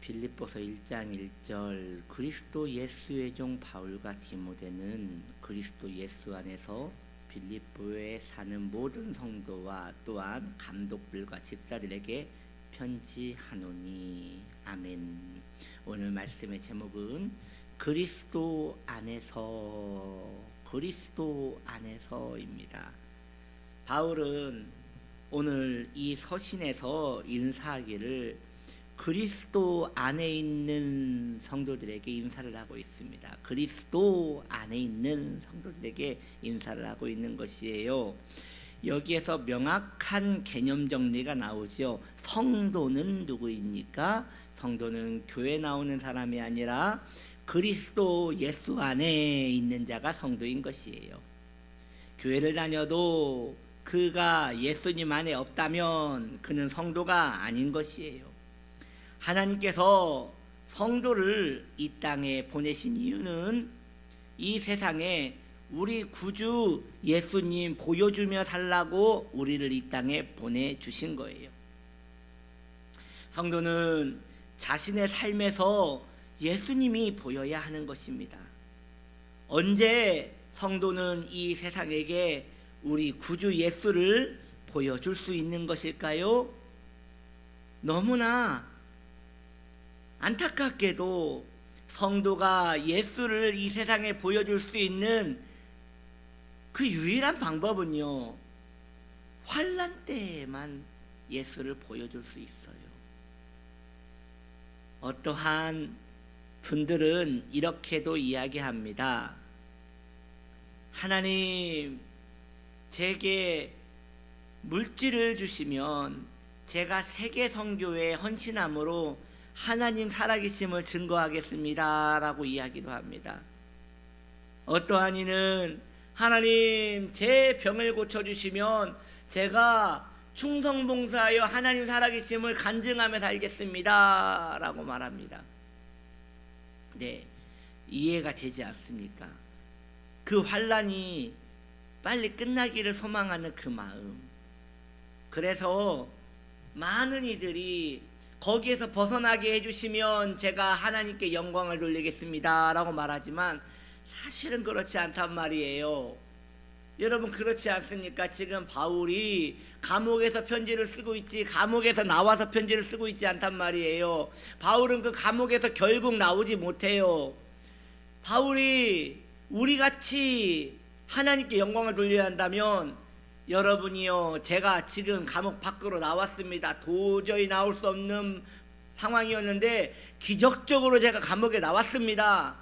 빌립보서 1장 1절 그리스도 예수의 종 바울과 디모데는 그리스도 예수 안에서 빌립보에 사는 모든 성도와 또한 감독들과 집사들에게 편지하노니. 아멘. 오늘 말씀의 제목은 그리스도 안에서입니다. 바울은 오늘 이 서신에서 인사하기를 그리스도 안에 있는 성도들에게 인사를 하고 있습니다. 그리스도 안에 있는 성도들에게 인사를 하고 있는 것이에요. 여기에서 명확한 개념 정리가 나오죠. 성도는 누구입니까? 성도는 교회 나오는 사람이 아니라 그리스도 예수 안에 있는 자가 성도인 것이에요. 교회를 다녀도 그가 예수님 안에 없다면 그는 성도가 아닌 것이에요. 하나님께서 성도를 이 땅에 보내신 이유는 이 세상에 우리 구주 예수님 보여주며 살라고 우리를 이 땅에 보내주신 거예요. 성도는 자신의 삶에서 예수님이 보여야 하는 것입니다. 언제 성도는 이 세상에게 우리 구주 예수를 보여줄 수 있는 것일까요? 너무나 안타깝게도 성도가 예수를 이 세상에 보여줄 수 있는 그 유일한 방법은요, 환난 때에만 예수를 보여줄 수 있어요. 어떠한 분들은 이렇게도 이야기합니다. 하나님, 제게 물질을 주시면 제가 세계 선교에 헌신함으로 하나님 살아계심을 증거하겠습니다 라고 이야기도 합니다. 어떠한 이는 하나님, 제 병을 고쳐주시면 제가 충성봉사하여 하나님 살아계심을 간증하며 살겠습니다 라고 말합니다. 네, 이해가 되지 않습니까? 그 환난이 빨리 끝나기를 소망하는 그 마음. 그래서 많은 이들이 거기에서 벗어나게 해주시면 제가 하나님께 영광을 돌리겠습니다 라고 말하지만 사실은 그렇지 않단 말이에요. 여러분, 그렇지 않습니까? 지금 바울이 감옥에서 편지를 쓰고 있지 감옥에서 나와서 편지를 쓰고 있지 않단 말이에요. 바울은 그 감옥에서 결국 나오지 못해요. 바울이 우리같이 하나님께 영광을 돌려야 한다면, 여러분이요, 제가 지금 감옥 밖으로 나왔습니다. 도저히 나올 수 없는 상황이었는데 기적적으로 제가 감옥에 나왔습니다.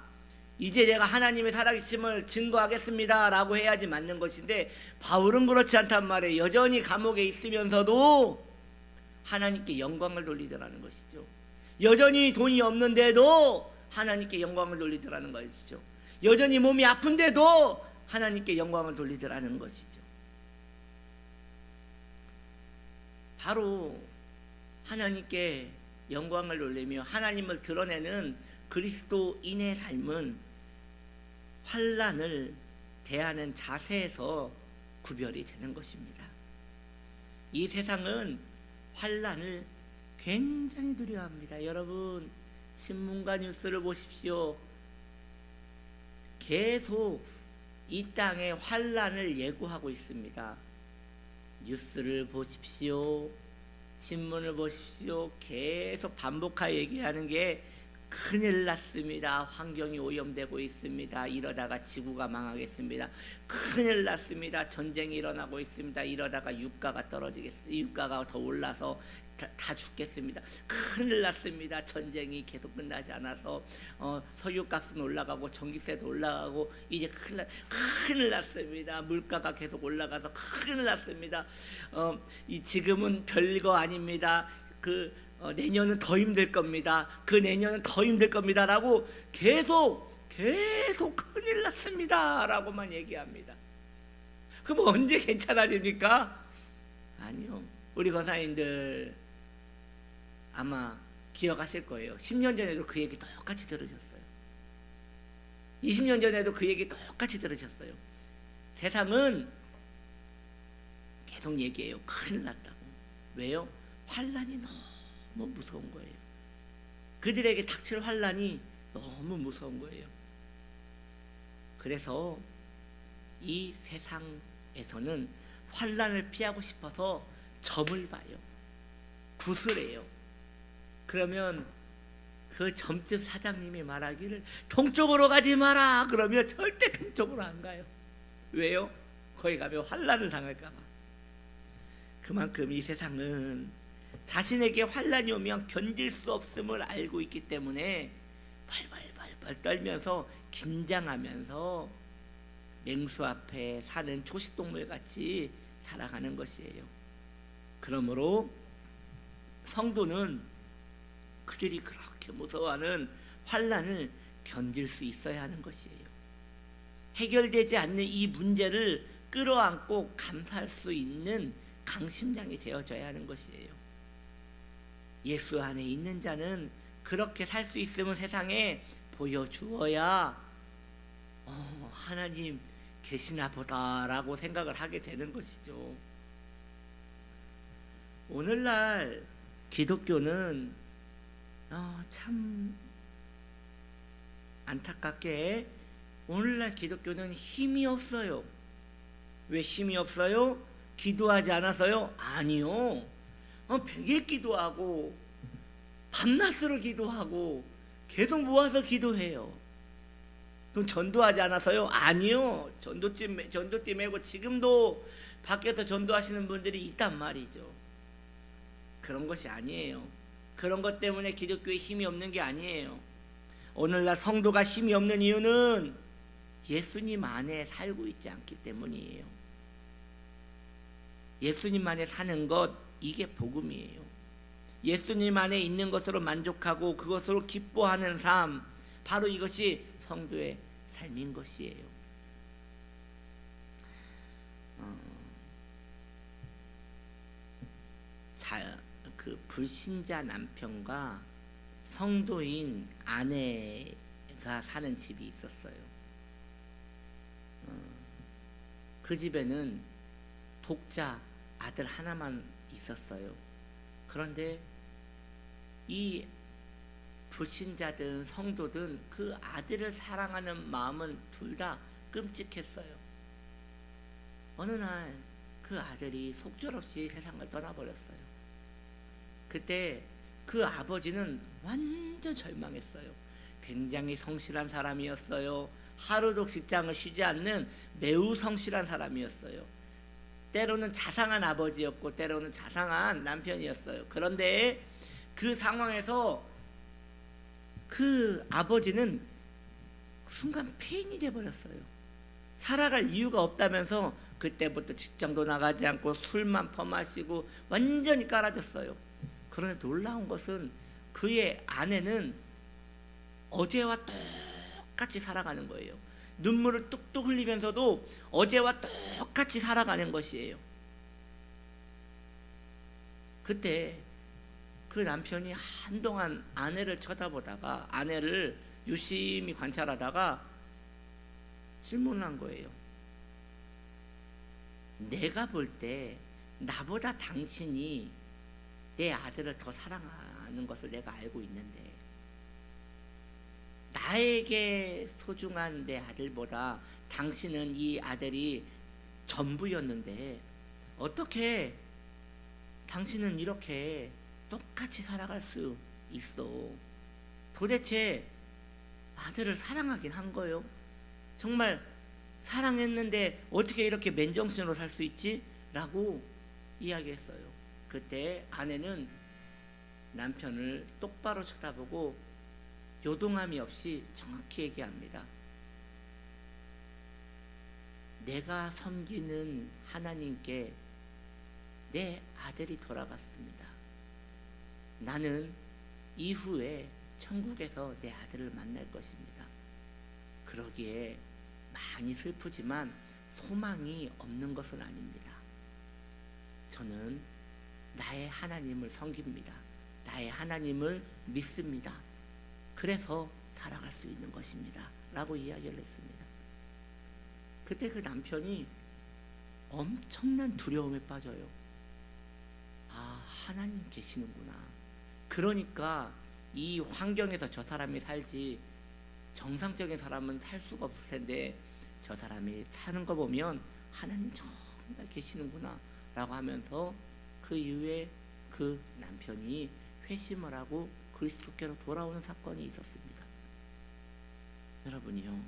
이제 제가 하나님의 살아계심을 증거하겠습니다 라고 해야지 맞는 것인데, 바울은 그렇지 않단 말이에요. 여전히 감옥에 있으면서도 하나님께 영광을 돌리더라는 것이죠. 여전히 돈이 없는데도 하나님께 영광을 돌리더라는 것이죠. 여전히 몸이 아픈데도 하나님께 영광을 돌리더라는 것이죠. 바로 하나님께 영광을 돌리며 하나님을 드러내는 그리스도인의 삶은 환난을 대하는 자세에서 구별이 되는 것입니다. 이 세상은 환난을 굉장히 두려워합니다. 여러분, 신문과 뉴스를 보십시오. 계속 이 땅에 환난을 예고하고 있습니다. 뉴스를 보십시오. 신문을 보십시오. 계속 반복하여 얘기하는 게 큰일 났습니다. 환경이 오염되고 있습니다. 이러다가 지구가 망하겠습니다. 큰일 났습니다. 전쟁이 일어나고 있습니다. 이러다가 유가가 떨어지겠습니다. 유가가 더 올라서 다 죽겠습니다. 큰일 났습니다. 전쟁이 계속 끝나지 않아서 석유값은 올라가고 전기세도 올라가고 이제 큰일 났습니다. 물가가 계속 올라가서 큰일 났습니다. 지금은 별거 아닙니다. 내년은 더 힘들 겁니다. 그 내년은 더 힘들 겁니다 라고 계속 큰일 났습니다 라고만 얘기합니다. 그럼 언제 괜찮아집니까? 아니요. 우리 권사님들 아마 기억하실 거예요. 10년 전에도 그 얘기 똑같이 들으셨어요. 20년 전에도 그 얘기 똑같이 들으셨어요. 세상은 계속 얘기해요. 큰일 났다고. 왜요? 환난이 너무 무서운 거예요. 그들에게 닥칠 환난이 너무 무서운 거예요. 그래서 이 세상에서는 환난을 피하고 싶어서 점을 봐요. 구슬해요. 그러면 그 점집 사장님이 말하기를 동쪽으로 가지 마라 그러면 절대 동쪽으로 안 가요. 왜요? 거기 가면 환난을 당할까 봐. 그만큼 이 세상은 자신에게 환난이 오면 견딜 수 없음을 알고 있기 때문에 발발발발 떨면서 긴장하면서 맹수 앞에 사는 초식동물 같이 살아가는 것이에요. 그러므로 성도는 그들이 그렇게 무서워하는 환난을 견딜 수 있어야 하는 것이에요. 해결되지 않는 이 문제를 끌어안고 감사할 수 있는 강심장이 되어줘야 하는 것이에요. 예수 안에 있는 자는 그렇게 살 수 있음을 세상에 보여주어야 하나님 계시나 보다라고 생각을 하게 되는 것이죠. 오늘날 기독교는 참 안타깝게 오늘날 기독교는 힘이 없어요. 왜 힘이 없어요? 기도하지 않아서요? 아니요. 베개 기도하고 밤낮으로 기도하고 계속 모아서 기도해요. 그럼 전도하지 않아서요? 아니요. 전도띠 메고 지금도 밖에서 전도하시는 분들이 있단 말이죠. 그런 것이 아니에요. 그런 것 때문에 기독교에 힘이 없는 게 아니에요. 오늘날 성도가 힘이 없는 이유는 예수님 안에 살고 있지 않기 때문이에요. 예수님 안에 사는 것, 이게 복음이에요. 예수님 안에 있는 것으로 만족하고 그것으로 기뻐하는 삶, 바로 이것이 성도의 삶인 것이에요. 그 불신자 남편과 성도인 아내가 사는 집이 있었어요. 그 집에는 독자 아들 하나만 있었어요. 그런데 이 불신자든 성도든 그 아들을 사랑하는 마음은 둘 다 끔찍했어요. 어느 날 그 아들이 속절없이 세상을 떠나버렸어요. 그때 그 아버지는 완전 절망했어요. 굉장히 성실한 사람이었어요. 하루도 직장을 쉬지 않는 매우 성실한 사람이었어요. 때로는 자상한 아버지였고 때로는 자상한 남편이었어요. 그런데 그 상황에서 그 아버지는 순간 폐인이 돼버렸어요. 살아갈 이유가 없다면서 그때부터 직장도 나가지 않고 술만 퍼마시고 완전히 깔아졌어요. 그런데 놀라운 것은 그의 아내는 어제와 똑같이 살아가는 거예요. 눈물을 뚝뚝 흘리면서도 어제와 똑같이 살아가는 것이에요. 그때 그 남편이 한동안 아내를 쳐다보다가 아내를 유심히 관찰하다가 질문을 한 거예요. 내가 볼 때 나보다 당신이 내 아들을 더 사랑하는 것을 내가 알고 있는데 나에게 소중한 내 아들보다 당신은 이 아들이 전부였는데 어떻게 당신은 이렇게 똑같이 살아갈 수 있어? 도대체 아들을 사랑하긴 한 거요? 정말 사랑했는데 어떻게 이렇게 맨정신으로 살 수 있지? 라고 이야기했어요. 그때 아내는 남편을 똑바로 쳐다보고 요동함이 없이 정확히 얘기합니다. 내가 섬기는 하나님께 내 아들이 돌아갔습니다. 나는 이후에 천국에서 내 아들을 만날 것입니다. 그러기에 많이 슬프지만 소망이 없는 것은 아닙니다. 저는 나의 하나님을 섬깁니다. 나의 하나님을 믿습니다. 그래서 살아갈 수 있는 것입니다. 라고 이야기를 했습니다. 그때 그 남편이 엄청난 두려움에 빠져요. 아, 하나님 계시는구나. 그러니까 이 환경에서 저 사람이 살지 정상적인 사람은 살 수가 없을 텐데 저 사람이 사는 거 보면 하나님 정말 계시는구나 라고 하면서 그 이후에 그 남편이 회심을 하고 그리스도께로 돌아오는 사건이 있었습니다. 여러분이요,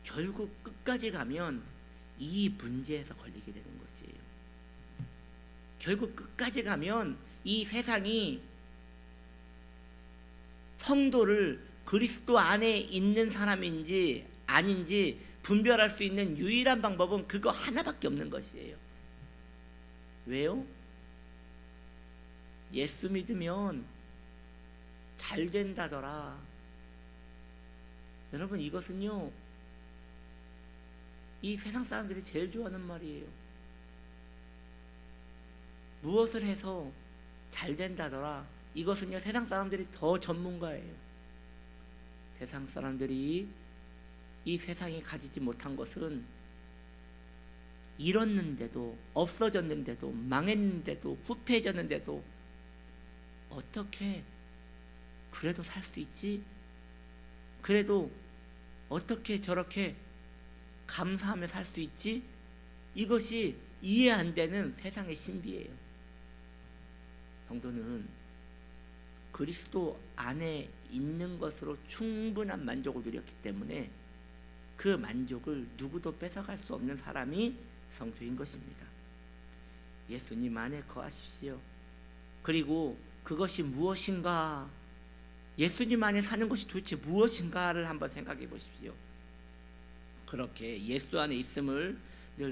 결국 끝까지 가면 이 문제에서 걸리게 되는 것이에요. 결국 끝까지 가면 이 세상이 성도를 그리스도 안에 있는 사람인지 아닌지 분별할 수 있는 유일한 방법은 그거 하나밖에 없는 것이에요. 왜요? 예수 믿으면 잘 된다더라. 여러분, 이것은요, 이 세상 사람들이 제일 좋아하는 말이에요. 무엇을 해서 잘 된다더라. 이것은요, 세상 사람들이 더 전문가예요. 세상 사람들이 이 세상이 가지지 못한 것은 잃었는데도, 없어졌는데도, 망했는데도, 후패해졌는데도 어떻게 그래도 살 수 있지? 그래도 어떻게 저렇게 감사하며 살 수 있지? 이것이 이해 안 되는 세상의 신비예요. 성도는 그리스도 안에 있는 것으로 충분한 만족을 누렸기 때문에 그 만족을 누구도 뺏어갈 수 없는 사람이 성도인 것입니다. 예수님 안에 거하십시오. 그리고 그것이 무엇인가, 예수님 안에 사는 것이 도대체 무엇인가를 한번 생각해 보십시오. 그렇게 예수 안에 있음을